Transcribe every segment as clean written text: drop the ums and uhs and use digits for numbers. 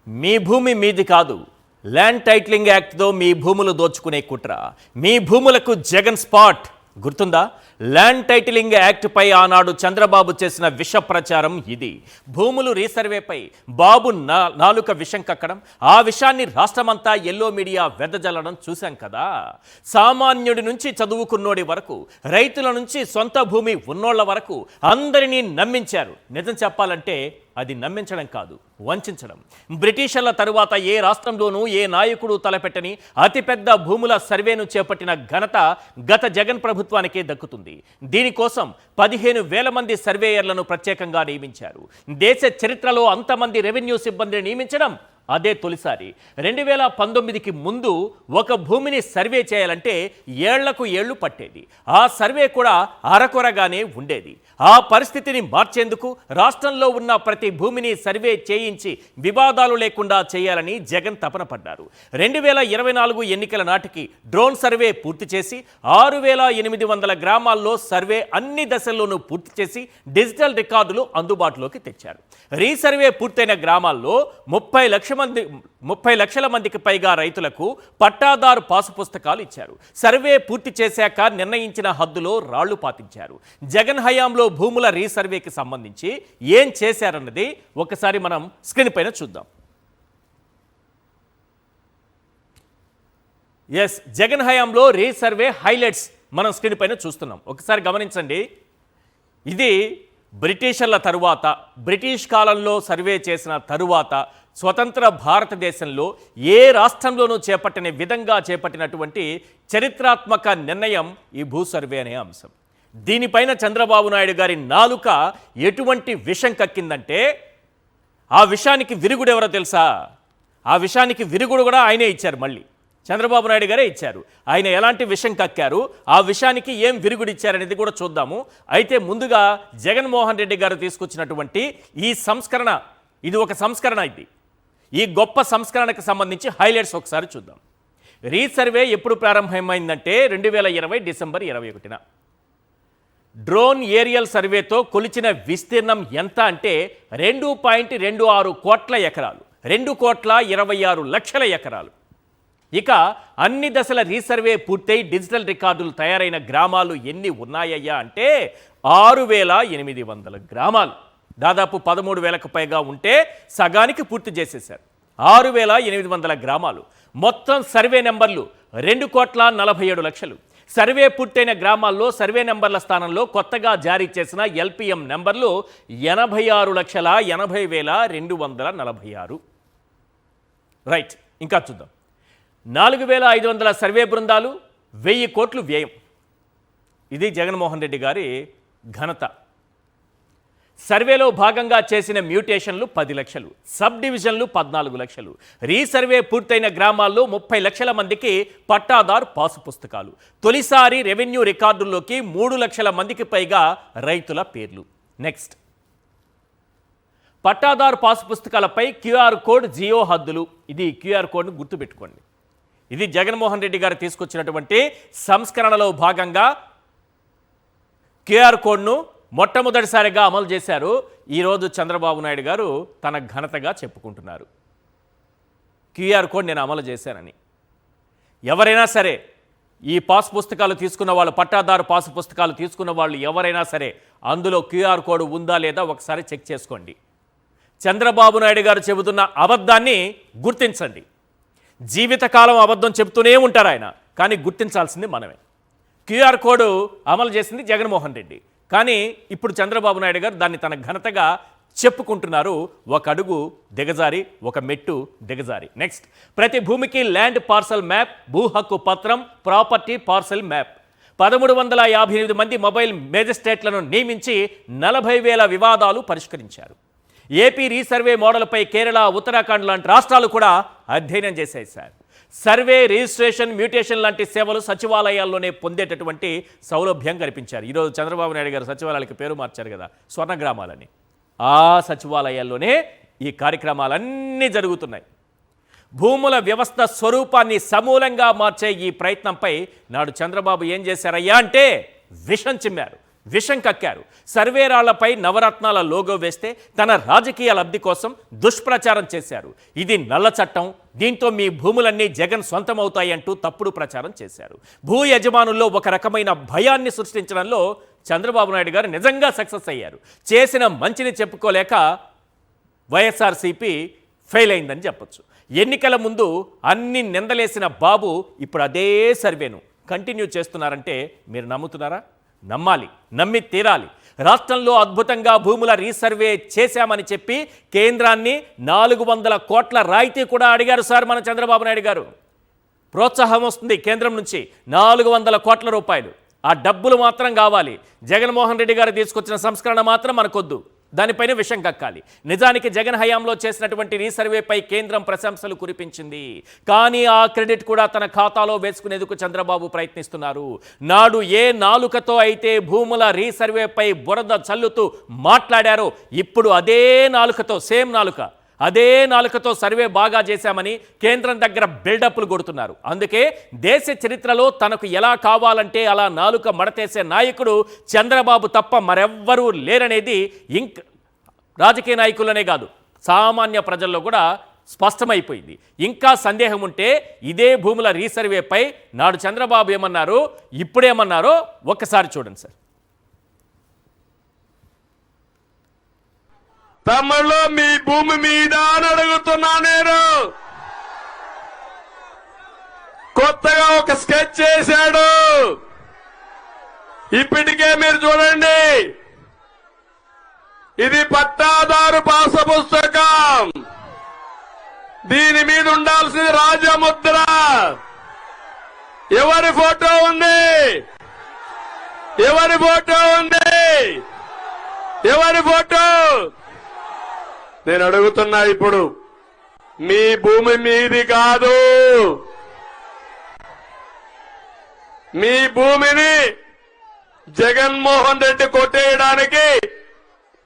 మీ భూమి మీది కాదు. ల్యాండ్ టైటిలింగ్ యాక్ట్తో మీ భూములు దోచుకునే కుట్ర. మీ భూములకు జగన్ స్పాట్ గుర్తుందా? ల్యాండ్ టైటిలింగ్ యాక్ట్పై ఆనాడు చంద్రబాబు చేసిన విష ప్రచారం ఇది. భూములు రీసర్వేపై బాబు నాలుక విషం కక్కడం, ఆ విషయాన్ని రాష్ట్రమంతా ఎల్లో మీడియా వెదజల్లడం చూశాం కదా. సామాన్యుడి నుంచి చదువుకున్నోడి వరకు, రైతుల నుంచి సొంత భూమి ఉన్నోళ్ల వరకు అందరినీ నమ్మించారు. నిజం చెప్పాలంటే అది నమ్మించడం కాదు, వంచడం. బ్రిటిషర్ల తరువాత ఏ రాష్ట్రంలోనూ ఏ నాయకుడు తలపెట్టని అతిపెద్ద భూముల సర్వేను చేపట్టిన ఘనత గత జగన్ ప్రభుత్వానికే దక్కుతుంది. దీనికోసం 15,000 మంది సర్వేయర్లను ప్రత్యేకంగా నియమించారు. దేశ చరిత్రలో అంతమంది రెవెన్యూ సిబ్బందిని నియమించడం అదే తొలిసారి. 2019కి ముందు ఒక భూమిని సర్వే చేయాలంటే ఏళ్లకు ఏళ్లు పట్టేది. ఆ సర్వే కూడా అరకొరగానే ఉండేది. ఆ పరిస్థితిని మార్చేందుకు రాష్ట్రంలో ఉన్న ప్రతి భూమిని సర్వే చేయించి వివాదాలు లేకుండా చేయాలని జగన్ తపన పడ్డారు. 2024 ఎన్నికల నాటికి డ్రోన్ సర్వే పూర్తి చేసి 6,800 గ్రామాల్లో సర్వే అన్ని దశల్లోనూ పూర్తి చేసి డిజిటల్ రికార్డులు అందుబాటులోకి తెచ్చారు. రీసర్వే పూర్తయిన గ్రామాల్లో 30 లక్షల మందికి పైగా రైతులకు పట్టాదారు పాసు పుస్తకాలు ఇచ్చారు. సర్వే పూర్తి చేశాక నిర్ణయించిన హద్దులో రాళ్లు పాతించారు. జగన్ హయాంలో భూముల రీసర్వేకి సంబంధించి ఏం చేశారన్నది ఒకసారి మనం స్క్రీన్ పైన చూద్దాం. ఎస్, జగన్ హయాంలో రీసర్వే హైలైట్స్ మనం స్క్రీన్ పైన చూస్తున్నాం. ఒకసారి గమనించండి. ఇది బ్రిటిషర్ల తరువాత, బ్రిటిష్ కాలంలో సర్వే చేసిన తరువాత స్వతంత్ర భారతదేశంలో ఏ రాష్ట్రంలోనూ చేపట్టిన విధంగా చేపట్టినటువంటి చరిత్రాత్మక నిర్ణయం ఈ భూ సర్వే అనే అంశం. దీనిపైన చంద్రబాబు నాయుడు గారి నాలుక ఎటువంటి విషం కక్కిందంటే, ఆ విషయానికి విరుగుడు ఎవరో తెలుసా? ఆ విషయానికి విరుగుడు కూడా ఆయనే ఇచ్చారు. మళ్ళీ చంద్రబాబు నాయుడు గారే ఇచ్చారు. ఆయన ఎలాంటి విషం కక్కారు, ఆ విషయానికి ఏం విరుగుడు ఇచ్చారనేది కూడా చూద్దాము. అయితే ముందుగా జగన్మోహన్ రెడ్డి గారు తీసుకొచ్చినటువంటి ఈ సంస్కరణ, ఇది ఒక సంస్కరణ. ఈ గొప్ప సంస్కరణకు సంబంధించి హైలైట్స్ ఒకసారి చూద్దాం. రీసర్వే ఎప్పుడు ప్రారంభమైందంటే 2020 డిసెంబర్ 21న. డ్రోన్ ఏరియల్ సర్వేతో కొలిచిన విస్తీర్ణం ఎంత అంటే 2.26 కోట్ల ఎకరాలు, 2,26,00,000 ఎకరాలు. ఇక అన్ని దశల రీసర్వే పూర్తయి డిజిటల్ రికార్డులు తయారైన గ్రామాలు ఎన్ని ఉన్నాయ్యా అంటే 6,800 గ్రామాలు. దాదాపు 13,000కు పైగా ఉంటే సగానికి పూర్తి చేసేశారు. 6,800 గ్రామాలు. మొత్తం సర్వే నెంబర్లు 2,47,00,000. సర్వే పూర్తయిన గ్రామాల్లో సర్వే నెంబర్ల స్థానంలో కొత్తగా జారీ చేసిన ఎల్పిఎం నెంబర్లు 86,80,246. రైట్, ఇంకా చూద్దాం. 4,500 సర్వే బృందాలు, 1,000 కోట్లు వ్యయం. ఇది జగన్మోహన్ రెడ్డి గారి ఘనత. సర్వేలో భాగంగా చేసిన మ్యూటేషన్లు 10 లక్షలు, సబ్ డివిజన్లు 14 లక్షలు. రీసర్వే పూర్తయిన గ్రామాల్లో 30 లక్షల మందికి పట్టాదారు పాసు పుస్తకాలు. తొలిసారి రెవెన్యూ రికార్డుల్లోకి 3 లక్షల మందికి పైగా రైతుల పేర్లు. నెక్స్ట్, పట్టాదారు పాసు పుస్తకాలపై క్యూఆర్ కోడ్, జియో హద్దులు. ఇది క్యూఆర్ కోడ్ను గుర్తుపెట్టుకోండి. ఇది జగన్మోహన్ రెడ్డి గారు తీసుకొచ్చినటువంటి సంస్కరణలో భాగంగా క్యూఆర్ కోడ్ను మొట్టమొదటిసారిగా అమలు చేశారు. ఈరోజు చంద్రబాబు నాయుడు గారు తన ఘనతగా చెప్పుకుంటున్నారు. క్యూఆర్ కోడ్ నేను అమలు చేశానని. ఎవరైనా సరే ఈ పాస్ పుస్తకాలు తీసుకున్న వాళ్ళు, పట్టాదారు పాసు పుస్తకాలు తీసుకున్న వాళ్ళు ఎవరైనా సరే అందులో క్యూఆర్ కోడ్ ఉందా లేదా ఒకసారి చెక్ చేసుకోండి. చంద్రబాబు నాయుడు గారు చెబుతున్న అబద్ధాన్ని గుర్తించండి. జీవితకాలం అబద్ధం చెబుతూనే ఉంటారు ఆయన, కానీ గుర్తించాల్సింది మనమే. క్యూఆర్ కోడ్ అమలు చేసింది జగన్మోహన్ రెడ్డి, కానీ ఇప్పుడు చంద్రబాబు నాయుడు గారు దాన్ని తన ఘనతగా చెప్పుకుంటున్నారు. ఒక అడుగు దిగజారి, ఒక మెట్టు దిగజారి. నెక్స్ట్, ప్రతి భూమికి ల్యాండ్ పార్సల్ మ్యాప్, భూ హక్కు పత్రం, ప్రాపర్టీ పార్సల్ మ్యాప్. 1,358 మంది మొబైల్ మేజిస్ట్రేట్లను నియమించి 40,000 వివాదాలు పరిష్కరించారు. ఏపీ రీసర్వే మోడల్పై కేరళ, ఉత్తరాఖండ్ లాంటి రాష్ట్రాలు కూడా అధ్యయనం చేశాయి. సర్వే, రిజిస్ట్రేషన్, మ్యూటేషన్ లాంటి సేవలు సచివాలయాల్లోనే పొందేటటువంటి సౌలభ్యం కల్పించారు. ఈరోజు చంద్రబాబు నాయుడు గారు సచివాలయాలకు పేరు మార్చారు కదా, స్వర్ణగ్రామాలని. ఆ సచివాలయాల్లోనే ఈ కార్యక్రమాలన్నీ జరుగుతున్నాయి. భూముల వ్యవస్థ స్వరూపాన్ని సమూలంగా మార్చే ఈ ప్రయత్నంపై నాడు చంద్రబాబు ఏం చేశారయ్యా అంటే విషం చిమ్మారు. విషం కక్కారు. సర్వేరాళ్లపై నవరత్నాల లోగో వేస్తే తన రాజకీయ లబ్ధి కోసం దుష్ప్రచారం చేశారు. ఇది నల్ల చట్టం, దీంతో మీ భూములన్నీ జగన్ సొంతమవుతాయంటూ తప్పుడు ప్రచారం చేశారు. భూ యజమానుల్లో ఒక రకమైన భయాన్ని సృష్టించడంలో చంద్రబాబు నాయుడు గారు నిజంగా సక్సెస్ అయ్యారు. చేసిన మంచిని చెప్పుకోలేక వైఎస్ఆర్సీపీ ఫెయిల్ అయిందని చెప్పొచ్చు. ఎన్నికల ముందు అన్ని నిందలేసిన బాబు ఇప్పుడు అదే సర్వేను కంటిన్యూ చేస్తున్నారంటే మీరు నమ్ముతున్నారా? నమ్మాలి, నమ్మి తీరాలి. రాష్ట్రంలో అద్భుతంగా భూముల రీసర్వే చేశామని చెప్పి కేంద్రాన్ని 400 కోట్ల రాయితీ కూడా అడిగారు సార్ మన చంద్రబాబు నాయుడు గారు. ప్రోత్సాహం వస్తుంది కేంద్రం నుంచి 400 కోట్ల రూపాయలు. ఆ డబ్బులు మాత్రం కావాలి. జగన్మోహన్ రెడ్డి గారు తీసుకొచ్చిన సంస్కరణ మాత్రం మనకొద్దు, దానిపైన విషం కక్కాలి. నిజానికి జగన్ హయాంలో చేసినటువంటి రీసర్వేపై కేంద్రం ప్రశంసలు కురిపించింది. కానీ ఆ క్రెడిట్ కూడా తన ఖాతాలో వేసుకునేందుకు చంద్రబాబు ప్రయత్నిస్తున్నారు. నాడు ఏ నాలుకతో అయితే భూముల రీసర్వేపై బురద చల్లుతూ మాట్లాడారో ఇప్పుడు అదే నాలుకతో, సేమ్ నాలుక, అదే నాలుకతో సర్వే బాగా చేశామని కేంద్రం దగ్గర బిల్డప్లు కొడుతున్నారు. అందుకే దేశ చరిత్రలో తనకు ఎలా కావాలంటే అలా నాలుక మడతేసే నాయకుడు చంద్రబాబు తప్ప మరెవ్వరూ లేరనేది రాజకీయ నాయకులనే కాదు, సామాన్య ప్రజల్లో కూడా స్పష్టమైపోయింది. ఇంకా సందేహం ఉంటే ఇదే భూముల రీసర్వేపై నాడు చంద్రబాబు ఏమన్నారో ఇప్పుడేమన్నారో ఒక్కసారి చూడండి సార్. తమ్ముళ్ళు మీ భూమి మీద అని అడుగుతున్నా నేను. కొత్తగా ఒక స్కెచ్ చేశాడు. ఇప్పటికే మీరు చూడండి, ఇది పట్టాదారు పాస పుస్తకం. దీని మీద ఉండాల్సింది రాజముద్ర. ఎవరి ఫోటో ఉంది? ఎవరి ఫోటో ఉంది? ఎవరి ఫోటో? నేను అడుగుతున్నా ఇప్పుడు, మీ భూమి మీది కాదు. మీ భూమిని జగన్మోహన్ రెడ్డి కొట్టేయడానికి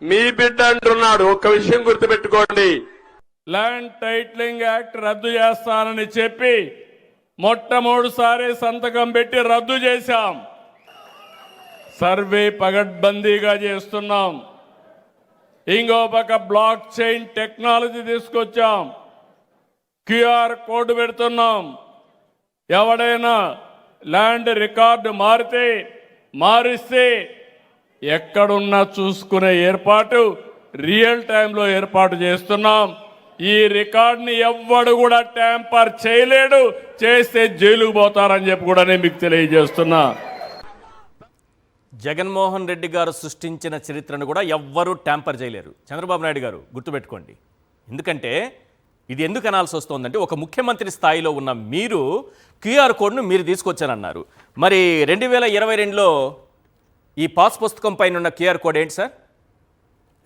మీ బిడ్డ అంటున్నాడు. ఒక్క విషయం గుర్తుపెట్టుకోండి, ల్యాండ్ టైటిలింగ్ యాక్ట్ రద్దు చేస్తానని చెప్పి మొట్టమొదటిసారి సంతకం పెట్టి రద్దు చేశాం. సర్వే పగడ్బందీగా చేస్తున్నాం. ఇంకో పక్క బ్లాక్ చైన్ టెక్నాలజీ తీసుకొచ్చాం. క్యూఆర్ కోడ్ పెడుతున్నాం. ఎవడైనా ల్యాండ్ రికార్డు మారిస్తే ఎక్కడున్నా చూసుకునే ఏర్పాటు రియల్ టైంలో ఏర్పాటు చేస్తున్నాం. ఈ రికార్డుని ఎవ్వడు కూడా ట్యాంపర్ చేయలేడు. చేస్తే జైలుకు పోతారని చెప్పి కూడా నేను మీకు తెలియజేస్తున్నా. జగన్మోహన్ రెడ్డి గారు సృష్టించిన చరిత్రను కూడా ఎవ్వరూ ట్యాంపర్ చేయలేరు. చంద్రబాబు నాయుడు గారు గుర్తుపెట్టుకోండి. ఎందుకంటే ఇది ఎందుకు అనాల్సి వస్తుందంటే, ఒక ముఖ్యమంత్రి స్థాయిలో ఉన్న మీరు క్యూఆర్ కోడ్ను మీరు తీసుకొచ్చారన్నారు. మరి 2022లో ఈ పాస్ పుస్తకం పైన ఉన్న క్యూఆర్ కోడ్ ఏంటి సార్?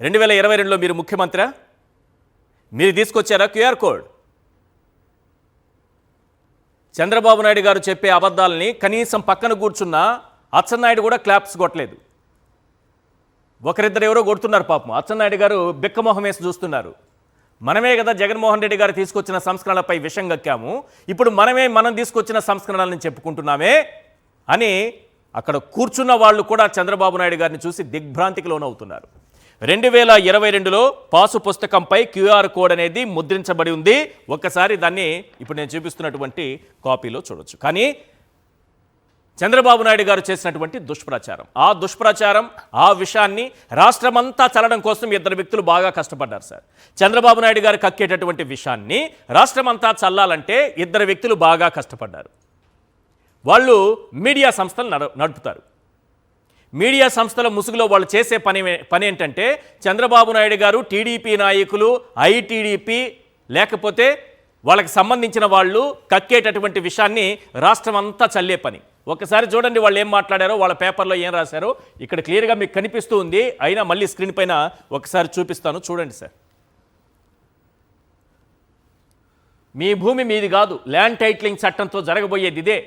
2022లో మీరు ముఖ్యమంత్రి, మీరు తీసుకొచ్చారా క్యూఆర్ కోడ్? చంద్రబాబు నాయుడు గారు చెప్పే అబద్ధాలని కనీసం పక్కన కూర్చున్న అచ్చెన్నాయుడు కూడా క్లాప్స్ కొట్టలేదు. ఒకరిద్దరు ఎవరో కొడుతున్నారు పాపం. అచ్చెన్నాయుడు గారు బిక్కమొహం వేసి చూస్తున్నారు. మనమే కదా జగన్మోహన్ రెడ్డి గారు తీసుకొచ్చిన సంస్కరణలపై విషం గక్కాము, ఇప్పుడు మనం తీసుకొచ్చిన సంస్కరణలను చెప్పుకుంటున్నామే అని అక్కడ కూర్చున్న వాళ్ళు కూడా చంద్రబాబు నాయుడు గారిని చూసి దిగ్భ్రాంతికి లోనవుతున్నారు. 2022లో పాసు పుస్తకంపై క్యూఆర్ కోడ్ అనేది ముద్రించబడి ఉంది. ఒక్కసారి దాన్ని ఇప్పుడు నేను చూపిస్తున్నటువంటి కాపీలో చూడొచ్చు. కానీ చంద్రబాబు నాయుడు గారు చేసినటువంటి దుష్ప్రచారం, ఆ విషయాన్ని రాష్ట్రమంతా చల్లడం కోసం ఇద్దరు వ్యక్తులు బాగా కష్టపడ్డారు సార్. చంద్రబాబు నాయుడు గారు కక్కేటటువంటి విషయాన్ని రాష్ట్రమంతా చల్లాలంటే ఇద్దరు వ్యక్తులు బాగా కష్టపడ్డారు. వాళ్ళు మీడియా సంస్థలు నడుపుతారు. మీడియా సంస్థల ముసుగులో వాళ్ళు చేసే పని ఏంటంటే, చంద్రబాబు నాయుడు గారు, టీడీపీ నాయకులు, ఐటీడీపీ లేకపోతే వాళ్ళకి సంబంధించిన వాళ్ళు కక్కేటటువంటి విషయాన్ని రాష్ట్రం అంతా చల్లే పని. ఒకసారి చూడండి వాళ్ళు ఏం మాట్లాడారో, వాళ్ళ పేపర్లో ఏం రాశారో ఇక్కడ క్లియర్గా మీకు కనిపిస్తూ ఉంది. అయినా మళ్ళీ స్క్రీన్ పైన ఒకసారి చూపిస్తాను, చూడండి సార్. మీ భూమి మీది కాదు, ల్యాండ్ టైటిలింగ్ చట్టంతో జరగబోయేది ఇదే.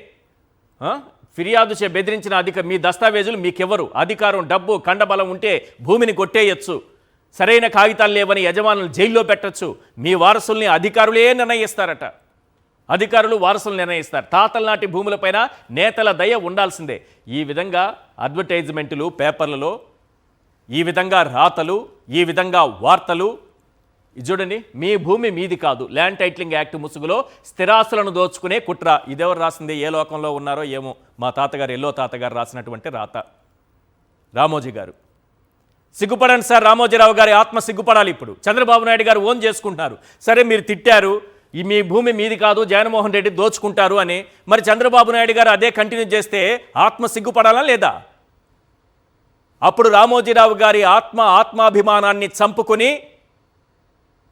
ఫిర్యాదు బెదిరించిన మీ దస్తావేజులు మీకెవరు? అధికారం, డబ్బు, కండబలం ఉంటే భూమిని కొట్టేయచ్చు. సరైన కాగితాలు లేవని యజమానులు జైల్లో పెట్టచ్చు. మీ వారసుల్ని అధికారులే నిర్ణయిస్తారట. అధికారులు వారసులు నిర్ణయిస్తారు. తాతల నాటి భూములపైన నేతల దయ ఉండాల్సిందే. ఈ విధంగా అడ్వర్టైజ్మెంట్లు పేపర్లలో, ఈ విధంగా రాతలు, ఈ విధంగా వార్తలు. ఇది చూడండి, మీ భూమి మీది కాదు, ల్యాండ్ టైటిలింగ్ యాక్ట్ ముసుగులో స్థిరాస్తులను దోచుకునే కుట్ర. ఇదెవరు రాసింది, ఏ లోకంలో ఉన్నారో ఏమో, మా తాతగారు ఎల్లో తాతగారు రాసినటువంటి రాత. రామోజీ గారు సిగ్గుపడండి సార్, రామోజీరావు గారి ఆత్మ సిగ్గుపడాలి. ఇప్పుడు చంద్రబాబు నాయుడు గారు ఓన్ చేసుకుంటున్నారు. సరే, మీరు తిట్టారు, ఈ మీ భూమి మీది కాదు, జగన్మోహన్ రెడ్డి దోచుకుంటారు అని. మరి చంద్రబాబు నాయుడు గారు అదే కంటిన్యూ చేస్తే ఆత్మ సిగ్గుపడాలా లేదా? అప్పుడు రామోజీరావు గారి ఆత్మాభిమానాన్ని చంపుకొని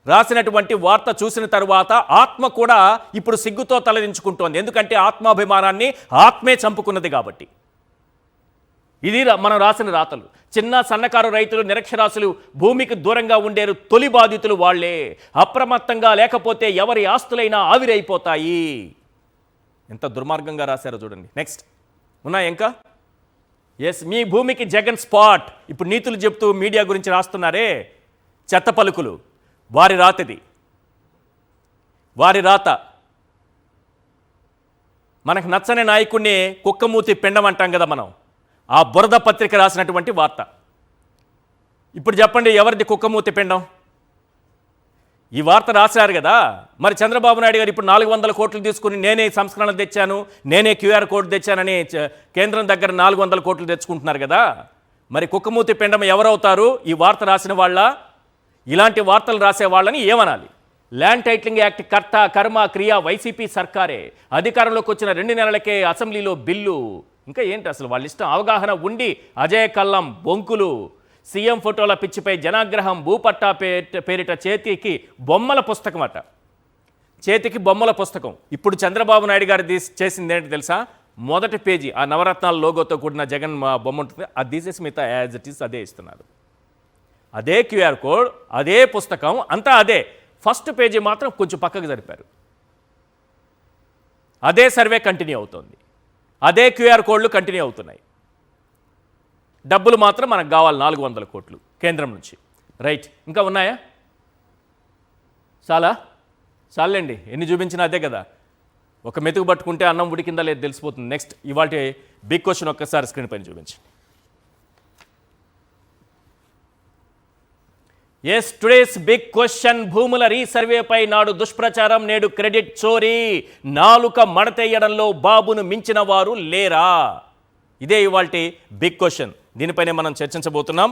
రాసినటువంటి వార్త చూసిన తరువాత ఆత్మ కూడా ఇప్పుడు సిగ్గుతో తలదించుకుంటోంది. ఎందుకంటే ఆత్మాభిమానాన్ని ఆత్మే చంపుకున్నది కాబట్టి. ఇది మనం రాసిన రాతలు. చిన్న సన్నకారు రైతులు, నిరక్షరాస్యులు, భూమికి దూరంగా ఉండేరు తొలి బాధితులు వాళ్లే. అప్రమత్తంగా లేకపోతే ఎవరి ఆస్తులైనా ఆవిరైపోతాయి. ఎంత దుర్మార్గంగా రాశారో చూడండి. నెక్స్ట్ ఉన్నాయి ఇంకా. ఎస్, మీ భూమికి జగన్ స్పాట్. ఇప్పుడు నీతులు చెప్తూ మీడియా గురించి రాస్తున్నారే, చెత్త పలుకులు. వారి రాతది, వారి రాత. మనకు నచ్చని నాయకుడిని కుక్కమూతి పిండం అంటాం కదా మనం. ఆ బురద పత్రిక రాసినటువంటి వార్త. ఇప్పుడు చెప్పండి, ఎవరిది కుక్కమూతి పిండం? ఈ వార్త రాశారు కదా. మరి చంద్రబాబు నాయుడు గారు ఇప్పుడు 400 కోట్లు తీసుకుని నేనే సంస్కరణ తెచ్చాను, నేనే క్యూఆర్ కోడ్ తెచ్చానని కేంద్రం దగ్గర 400 కోట్లు తెచ్చుకుంటున్నారు కదా. మరి కుక్కమూతి పిండం ఎవరవుతారు? ఈ వార్త రాసిన వాళ్ళ? ఇలాంటి వార్తలు రాసే వాళ్ళని ఏమనాలి? ల్యాండ్ టైటిలింగ్ యాక్ట్ కర్త కర్మ క్రియ వైసీపీ సర్కారే. అధికారంలోకి వచ్చిన 2 నెలలకే అసెంబ్లీలో బిల్లు. ఇంకా ఏంటి అసలు వాళ్ళ ఇష్టం? అవగాహన ఉండి అజయ్ కల్లం బొంకులు. సీఎం ఫోటోల పిచ్చిపై జనాగ్రహం. భూపట్టా పేరిట చేతికి బొమ్మల పుస్తకం అట. చేతికి బొమ్మల పుస్తకం. ఇప్పుడు చంద్రబాబు నాయుడు గారు చేసింది ఏంటి తెలుసా? మొదటి పేజీ ఆ నవరత్నాల లోగోతో కూడిన జగన్ బొమ్మ ఉంటుంది, అది తీసేసి మిగతా యాజ్ ఇట్ ఈస్ అదే ఇస్తున్నారు. అదే క్యూఆర్ కోడ్, అదే పుస్తకం, అంతా అదే. ఫస్ట్ పేజీ మాత్రం కొంచెం పక్కకు జరిపారు. అదే సర్వే కంటిన్యూ అవుతుంది, అదే క్యూఆర్ కోడ్లు కంటిన్యూ అవుతున్నాయి. డబ్బులు మాత్రం మనకు కావాలి 400 కోట్లు కేంద్రం నుంచి. రైట్, ఇంకా ఉన్నాయా? చాలండి, ఎన్ని చూపించినా అదే కదా. ఒక మెతుకు పట్టుకుంటే అన్నం ఉడికిందా లేదు తెలిసిపోతుంది. నెక్స్ట్ ఇవాళ బిగ్ క్వశ్చన్ ఒక్కసారి స్క్రీన్ పైన చూపించండి. Yes, today's big question. భూముల రీసర్వేపై నాడు దుష్ప్రచారం, నేడు క్రెడిట్ చోరీ. నాలుక మడతేయడంలో బాబును మించిన వారు లేరా? ఇదే ఇవాల్టి బిగ్ క్వశ్చన్. దీనిపైనే మనం చర్చించబోతున్నాం.